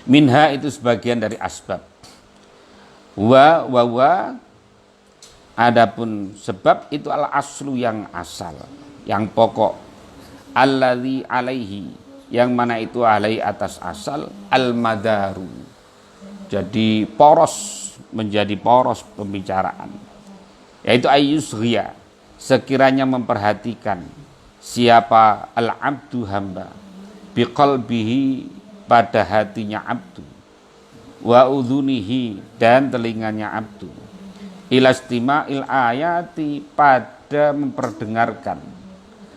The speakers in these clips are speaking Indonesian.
Minha itu sebagian dari asbab. Wa adapun sebab itu al aslu yang asal, yang pokok. Alladzi alaihi, yang mana itu alai atas asal, al madaru. Jadi menjadi poros pembicaraan. Yaitu ayyusghiya, sekiranya memperhatikan siapa al abdu hamba biqalbihi, pada hatinya abdu, wa udhunihi, dan telinganya abdu, ilastima'il ayati, pada memperdengarkan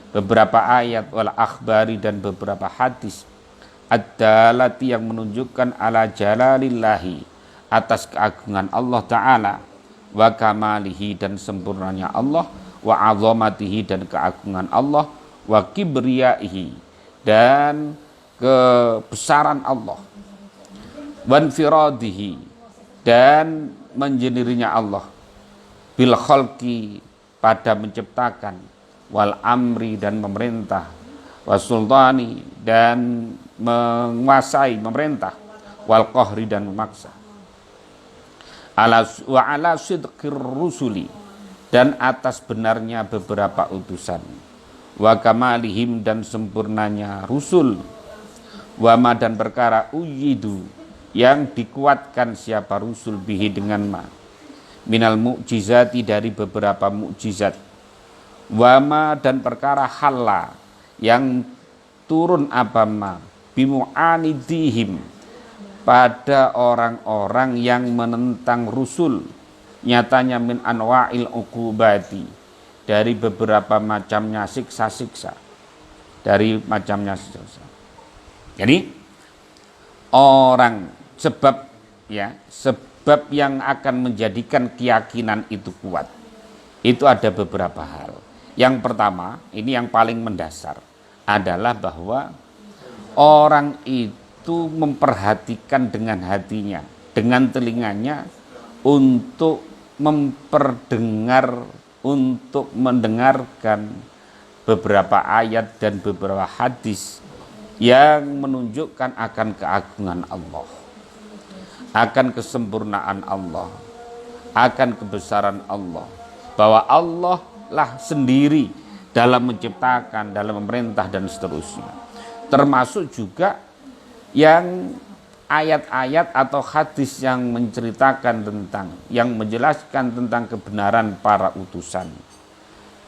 beberapa ayat, wal akhbari, dan beberapa hadis, ad-dalati, yang menunjukkan ala jalalillahi, atas keagungan Allah Ta'ala, wa kamalihi, dan sempurnanya Allah, wa azamatihi, dan keagungan Allah, wa kibriyaihi, dan kebesaran Allah, wanfiradihi, dan menjendirinya Allah, bil khalqi, pada menciptakan, wal amri, dan memerintah, wasultani, dan menguasai, memerintah, wal qahri, dan memaksa, wa ala sidqir rusuli, dan atas benarnya beberapa utusan, wa kamalihim, dan sempurnanya rusul, wama, dan perkara uyidu, yang dikuatkan siapa rusul, bihi, dengan ma, minal mu'jizati, dari beberapa mukjizat, wama, dan perkara halla, yang turun apa ma, bimu'anidihim, pada orang-orang yang menentang rusul, nyatanya min anwa'il uqubati, dari beberapa macamnya siksa-siksa, dari macamnya siksa. Jadi sebab yang akan menjadikan keyakinan itu kuat, itu ada beberapa hal. Yang pertama, ini yang paling mendasar, adalah bahwa orang itu memperhatikan dengan hatinya, dengan telinganya, untuk mendengarkan beberapa ayat dan beberapa hadis yang menunjukkan akan keagungan Allah, akan kesempurnaan Allah, akan kebesaran Allah, bahwa Allah lah sendiri dalam menciptakan, dalam memerintah, dan seterusnya. Termasuk juga yang ayat-ayat atau hadis yang menceritakan tentang, yang menjelaskan tentang kebenaran para utusan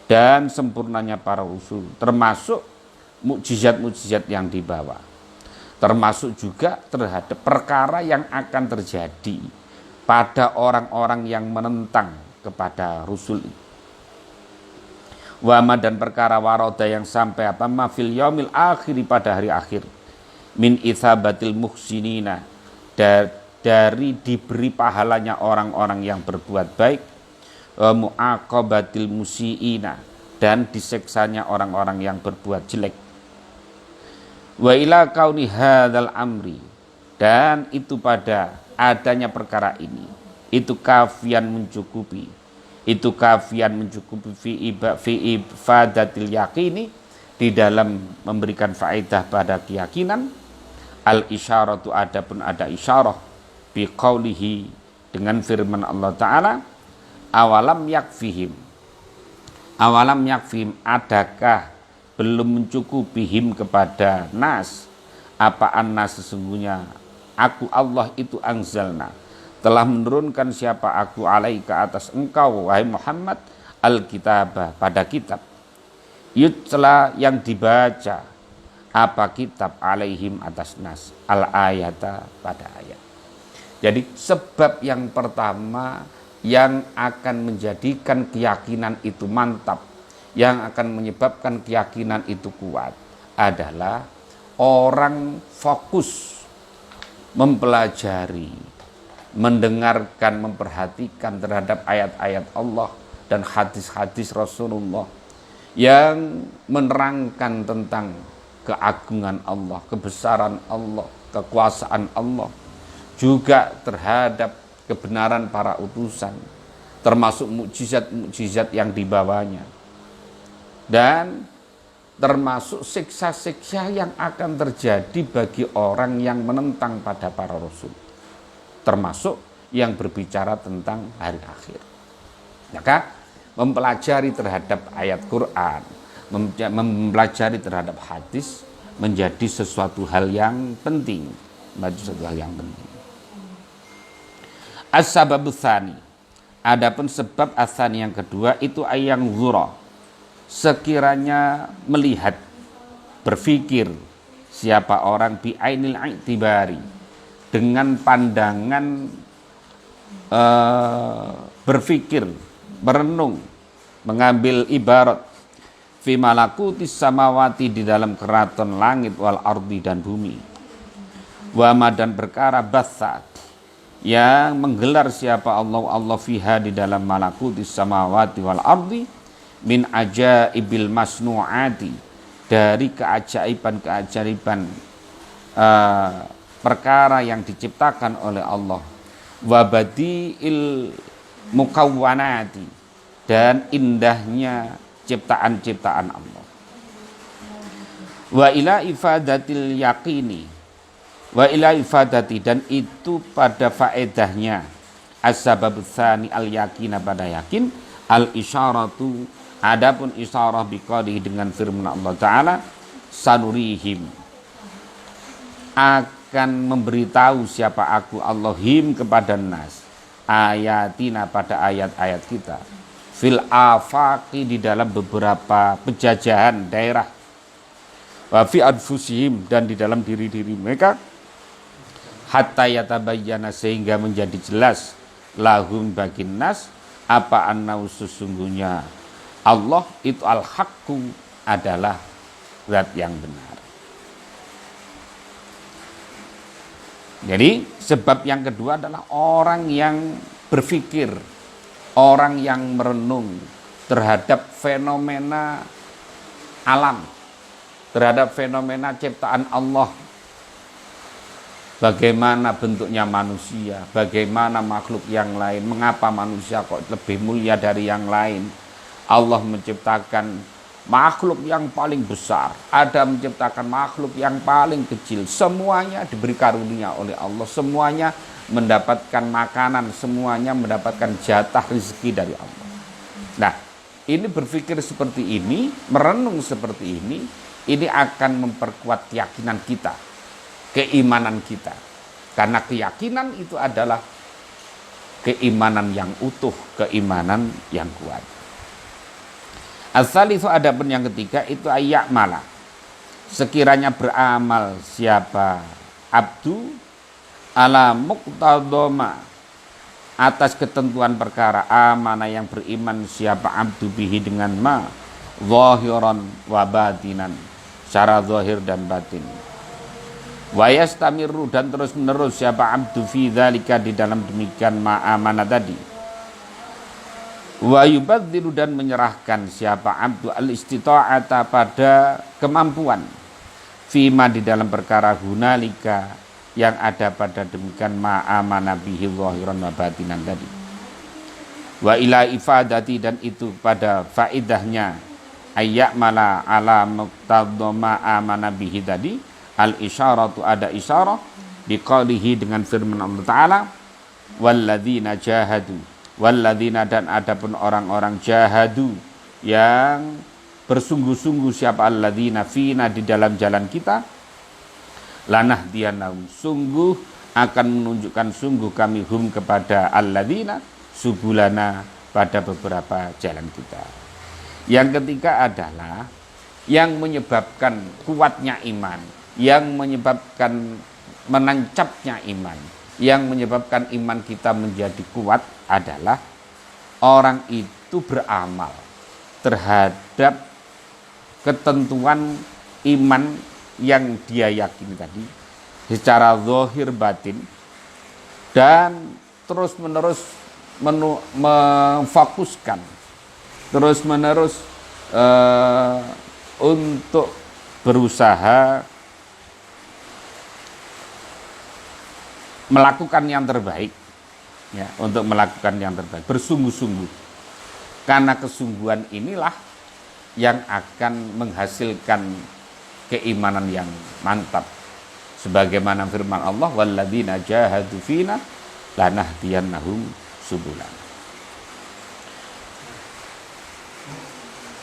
dan sempurnanya para rasul, termasuk mukjizat-mukjizat yang dibawa, termasuk juga terhadap perkara yang akan terjadi pada orang-orang yang menentang kepada rasul. Wama, dan perkara waroda, yang sampai apa, mafil yaumil akhiri, pada hari akhir, min ithabatil muhsinina, dari diberi pahalanya orang-orang yang berbuat baik, mu'aqabatil musiina, dan diseksanya orang-orang yang berbuat jelek. Wa ila kauni hadzal amri, dan itu pada adanya perkara ini, itu kafian mencukupi, fi ifadatil yaqini, di dalam memberikan faedah pada keyakinan. Al isyaratu, adapun ada isyarah, bi qaulihi, dengan firman Allah Ta'ala, awalam yakfihim, adakah belum mencukupihim, kepada nas, apa annas, sesungguhnya aku Allah itu anzalna, telah menurunkan siapa aku, alaika, atas engkau wahai Muhammad, al-kitabah, pada kitab, yutla, yang dibaca, apa kitab, alaihim, atas nas, al-ayata, pada ayat. Jadi sebab yang pertama yang akan menjadikan keyakinan itu mantap, yang akan menyebabkan keyakinan itu kuat, adalah orang fokus mempelajari, mendengarkan, memperhatikan terhadap ayat-ayat Allah dan hadis-hadis Rasulullah yang menerangkan tentang keagungan Allah, kebesaran Allah, kekuasaan Allah, juga terhadap kebenaran para utusan, termasuk mukjizat-mukjizat yang dibawanya. Dan termasuk siksa-siksa yang akan terjadi bagi orang yang menentang pada para rasul, termasuk yang berbicara tentang hari akhir. Maka mempelajari terhadap ayat Quran, mempelajari terhadap hadis menjadi sesuatu hal yang penting, As-sababus tsani, adapun sebab asani yang kedua itu ayang zura, sekiranya melihat, berpikir siapa orang bi ainil i'tibari, dengan pandangan berpikir, merenung, mengambil ibarat fi malakutis samawati, di dalam keraton langit, wal ardi, dan bumi, wa dan perkara basat, yang menggelar siapa Allah fiha, di dalam malakutis samawati wal ardi, min ajaibil masnu'ati, dari keajaiban-keajaiban perkara yang diciptakan oleh Allah, wa badiil mukawwanati, dan indahnya ciptaan-ciptaan Allah, wa ila ifadatil yaqini, wa ila ifadati, dan itu pada faedahnya as-sababus tsani al-yaqina, pada yakin, al-isyaratu, adapun isyarah biqalihi, dengan firman Allah Ta'ala, sanurihim, akan memberitahu siapa aku Allah, him, kepada nas, ayatina, pada ayat-ayat kita, fil afaqi, di dalam beberapa penjajahan daerah, wa fi anfusihim, dan di dalam diri-diri mereka, hatta yatabayyana, sehingga menjadi jelas, lahum, bagi nas, apa annau, sesungguhnya Allah itu al-haqqu, adalah zat yang benar. Jadi sebab yang kedua adalah orang yang berpikir, orang yang merenung terhadap fenomena alam, terhadap fenomena ciptaan Allah. Bagaimana bentuknya manusia, bagaimana makhluk yang lain, mengapa manusia kok lebih mulia dari yang lain. Allah menciptakan makhluk yang paling besar, ada menciptakan makhluk yang paling kecil, semuanya diberi karunia oleh Allah, semuanya mendapatkan makanan, semuanya mendapatkan jatah rezeki dari Allah. Nah, ini berpikir seperti ini, merenung seperti ini akan memperkuat keyakinan kita, keimanan kita. Karena keyakinan itu adalah keimanan yang utuh, keimanan yang kuat. As-salisu, adapun yang ketiga itu ayya'mala, sekiranya beramal siapa abdu ala muqtadoma, atas ketentuan perkara, amana, yang beriman siapa abdu bihi, dengan ma, zahiran wa batinan, secara zahir dan batin, wa yastamiru, dan terus menerus siapa abdu fi dzalika, di dalam demikian ma amana tadi, wa yubadzilu, dan menyerahkan siapa abdu al-istita'ata, pada kemampuan, fima, di dalam perkara hunalika, yang ada pada demikian ma amana bihi zahiran wa batinan tadi, wa ila ifadati, dan itu pada faidahnya ayya'mala ala muqtadoma amana bihi tadi, al isyaratu, ada isyarah biqalihi, dengan firman Allah Ta'ala, walladzina jahadu, walladzina, dan adapun orang-orang jahadu, yang bersungguh-sungguh siapa alladzina fina, di dalam jalan kita, lanahdiyannahum, sungguh akan menunjukkan sungguh kami hum, kepada alladzina, subulana, pada beberapa jalan kita. Yang ketiga adalah yang menyebabkan kuatnya iman, yang menyebabkan menancapnya iman, yang menyebabkan iman kita menjadi kuat adalah orang itu beramal terhadap ketentuan iman yang dia yakini tadi secara zahir batin, dan terus menerus memfokuskan, terus menerus untuk berusaha melakukan yang terbaik, ya, untuk melakukan yang terbaik, bersungguh-sungguh. Karena kesungguhan inilah yang akan menghasilkan keimanan yang mantap. Sebagaimana firman Allah, walladzina jahadu fina lanahdiyannahum subulana.